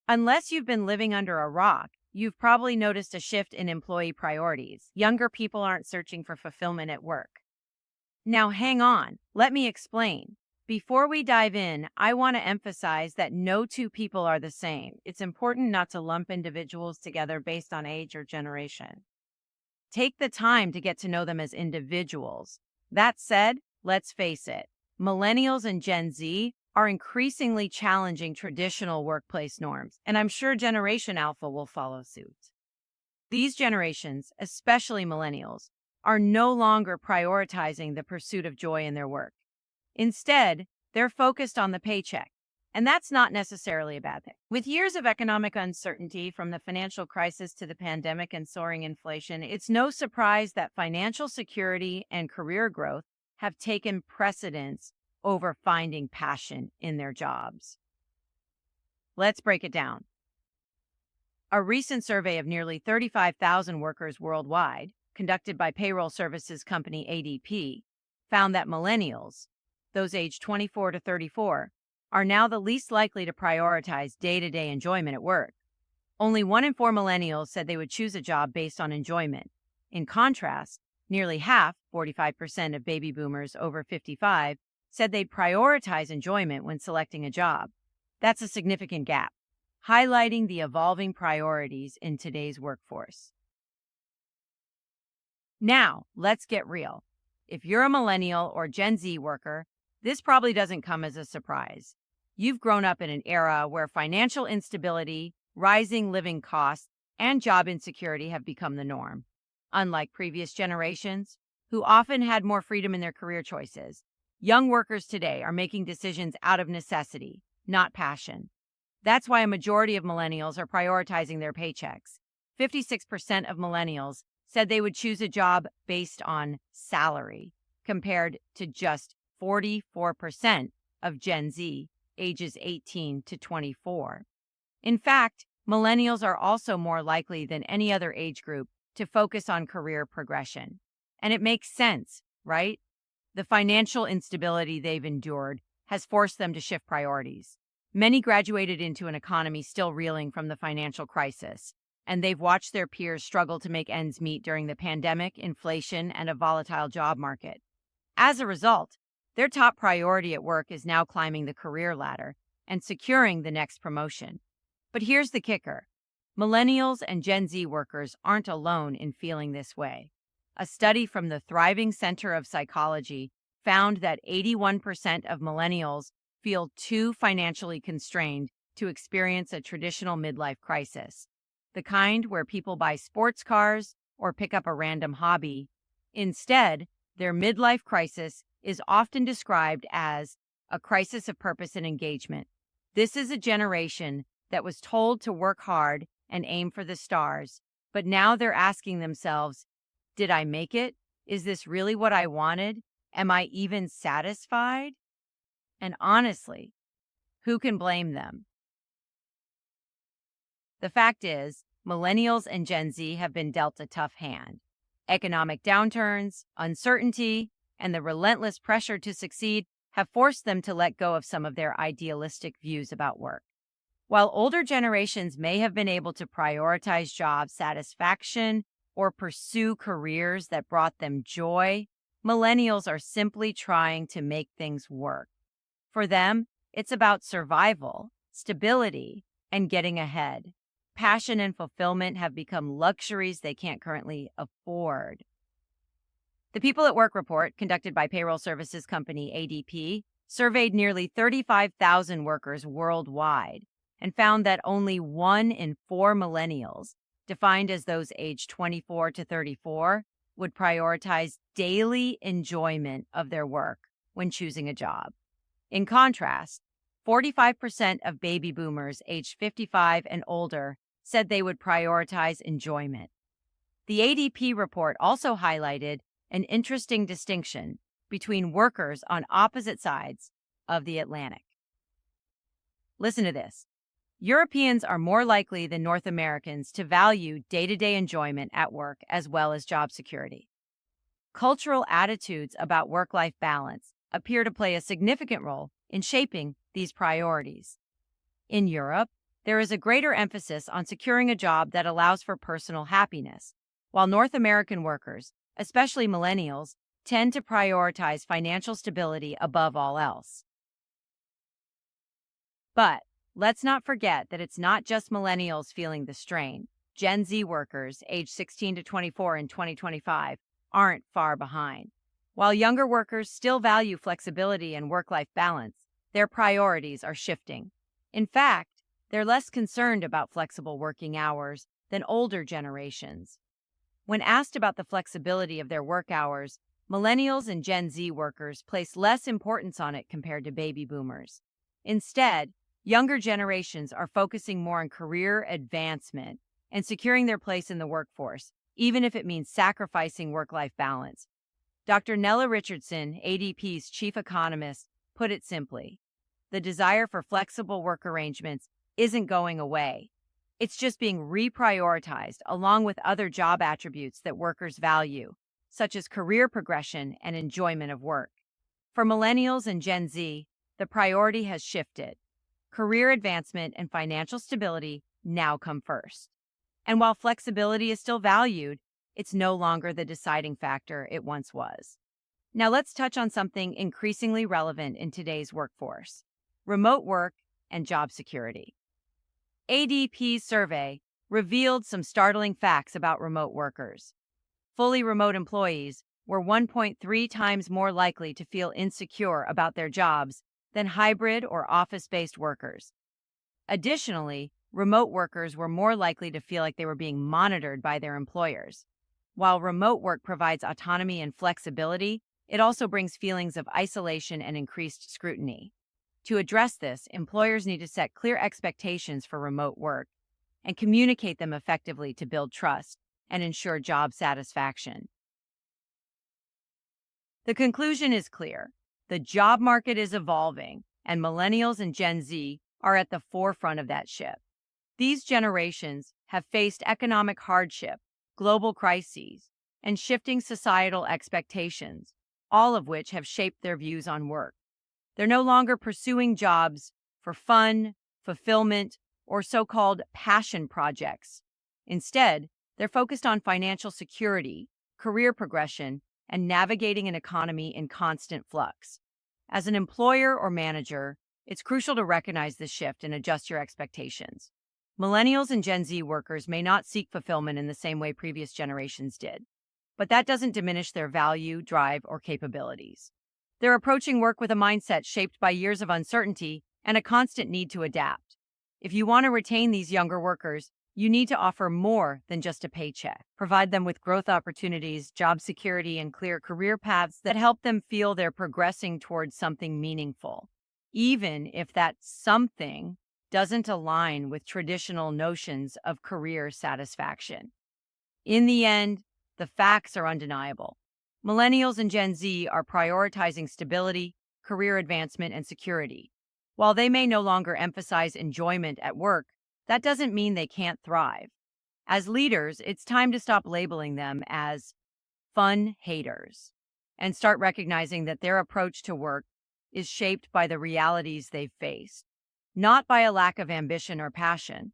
Unless you've been living under a rock, you've probably noticed a shift in employee priorities. Younger people aren't searching for fulfillment at work. Now, hang on. Let me explain. Before we dive in, I want to emphasize that no two people are the same. It's important not to lump individuals together based on age or generation. Take the time to get to know them as individuals. That said, let's face it, millennials and Gen Z are increasingly challenging traditional workplace norms, and I'm sure Generation Alpha will follow suit. These generations, especially millennials, are no longer prioritizing the pursuit of joy in their work. Instead, they're focused on the paycheck. And that's not necessarily a bad thing. With years of economic uncertainty from the financial crisis to the pandemic and soaring inflation, it's no surprise that financial security and career growth have taken precedence over finding passion in their jobs. Let's break it down. A recent survey of nearly 35,000 workers worldwide, conducted by payroll services company ADP, found that millennials, those aged 24 to 34, are now the least likely to prioritize day-to-day enjoyment at work. Only 1 in 4 millennials said they would choose a job based on enjoyment. In contrast, nearly half, 45% of baby boomers over 55, said they'd prioritize enjoyment when selecting a job. That's a significant gap, highlighting the evolving priorities in today's workforce. Now, let's get real. If you're a millennial or Gen Z worker, this probably doesn't come as a surprise. You've grown up in an era where financial instability, rising living costs, and job insecurity have become the norm. Unlike previous generations, who often had more freedom in their career choices, young workers today are making decisions out of necessity, not passion. That's why a majority of millennials are prioritizing their paychecks. 56% of millennials said they would choose a job based on salary, compared to just 44% of Gen Z, ages 18 to 24. In fact, millennials are also more likely than any other age group to focus on career progression. And it makes sense, right? The financial instability they've endured has forced them to shift priorities. Many graduated into an economy still reeling from the financial crisis, and they've watched their peers struggle to make ends meet during the pandemic, inflation, and a volatile job market. As a result, their top priority at work is now climbing the career ladder and securing the next promotion. But here's the kicker. Millennials and Gen Z workers aren't alone in feeling this way. A study from the Thriving Center of Psychology found that 81% of millennials feel too financially constrained to experience a traditional midlife crisis, the kind where people buy sports cars or pick up a random hobby. Instead, their midlife crisis is often described as a crisis of purpose and engagement. This is a generation that was told to work hard and aim for the stars, but now they're asking themselves, did I make it? Is this really what I wanted? Am I even satisfied? And honestly, who can blame them? The fact is, millennials and Gen Z have been dealt a tough hand. Economic downturns, uncertainty, and the relentless pressure to succeed have forced them to let go of some of their idealistic views about work. While older generations may have been able to prioritize job satisfaction or pursue careers that brought them joy, millennials are simply trying to make things work. For them, it's about survival, stability, and getting ahead. Passion and fulfillment have become luxuries they can't currently afford. The People at Work report, conducted by payroll services company ADP, surveyed nearly 35,000 workers worldwide and found that only 1 in 4 millennials, defined as those aged 24 to 34, would prioritize daily enjoyment of their work when choosing a job. In contrast, 45% of baby boomers aged 55 and older said they would prioritize enjoyment. The ADP report also highlighted an interesting distinction between workers on opposite sides of the Atlantic. Listen to this. Europeans are more likely than North Americans to value day-to-day enjoyment at work as well as job security. Cultural attitudes about work-life balance appear to play a significant role in shaping these priorities. In Europe, There is a greater emphasis on securing a job that allows for personal happiness, while North American workers, especially millennials, tend to prioritize financial stability above all else. But let's not forget that it's not just millennials feeling the strain. Gen Z workers, aged 16 to 24 in 2025, aren't far behind. While younger workers still value flexibility and work life balance, their priorities are shifting. In fact, they're less concerned about flexible working hours than older generations. When asked about the flexibility of their work hours, millennials and Gen Z workers place less importance on it compared to baby boomers. Instead, younger generations are focusing more on career advancement and securing their place in the workforce, even if it means sacrificing work-life balance. Dr. Nella Richardson, ADP's chief economist, put it simply: the desire for flexible work arrangements isn't going away. It's just being reprioritized along with other job attributes that workers value, such as career progression and enjoyment of work. For millennials and Gen Z, the priority has shifted. Career advancement and financial stability now come first. And while flexibility is still valued, it's no longer the deciding factor it once was. Now let's touch on something increasingly relevant in today's workforce: remote work and job security. ADP's survey revealed some startling facts about remote workers. Fully remote employees were 1.3 times more likely to feel insecure about their jobs than hybrid or office-based workers. Additionally, remote workers were more likely to feel like they were being monitored by their employers. While remote work provides autonomy and flexibility, it also brings feelings of isolation and increased scrutiny. To address this, employers need to set clear expectations for remote work and communicate them effectively to build trust and ensure job satisfaction. The conclusion is clear. The job market is evolving, and millennials and Gen Z are at the forefront of that shift. These generations have faced economic hardship, global crises, and shifting societal expectations, all of which have shaped their views on work. They're no longer pursuing jobs for fun, fulfillment, or so-called passion projects. Instead, they're focused on financial security, career progression, and navigating an economy in constant flux. As an employer or manager, it's crucial to recognize this shift and adjust your expectations. Millennials and Gen Z workers may not seek fulfillment in the same way previous generations did, but that doesn't diminish their value, drive, or capabilities. They're approaching work with a mindset shaped by years of uncertainty and a constant need to adapt. If you want to retain these younger workers, you need to offer more than just a paycheck. Provide them with growth opportunities, job security, and clear career paths that help them feel they're progressing towards something meaningful, even if that something doesn't align with traditional notions of career satisfaction. In the end, the facts are undeniable. Millennials and Gen Z are prioritizing stability, career advancement, and security. While they may no longer emphasize enjoyment at work, that doesn't mean they can't thrive. As leaders, it's time to stop labeling them as fun haters and start recognizing that their approach to work is shaped by the realities they've faced, not by a lack of ambition or passion.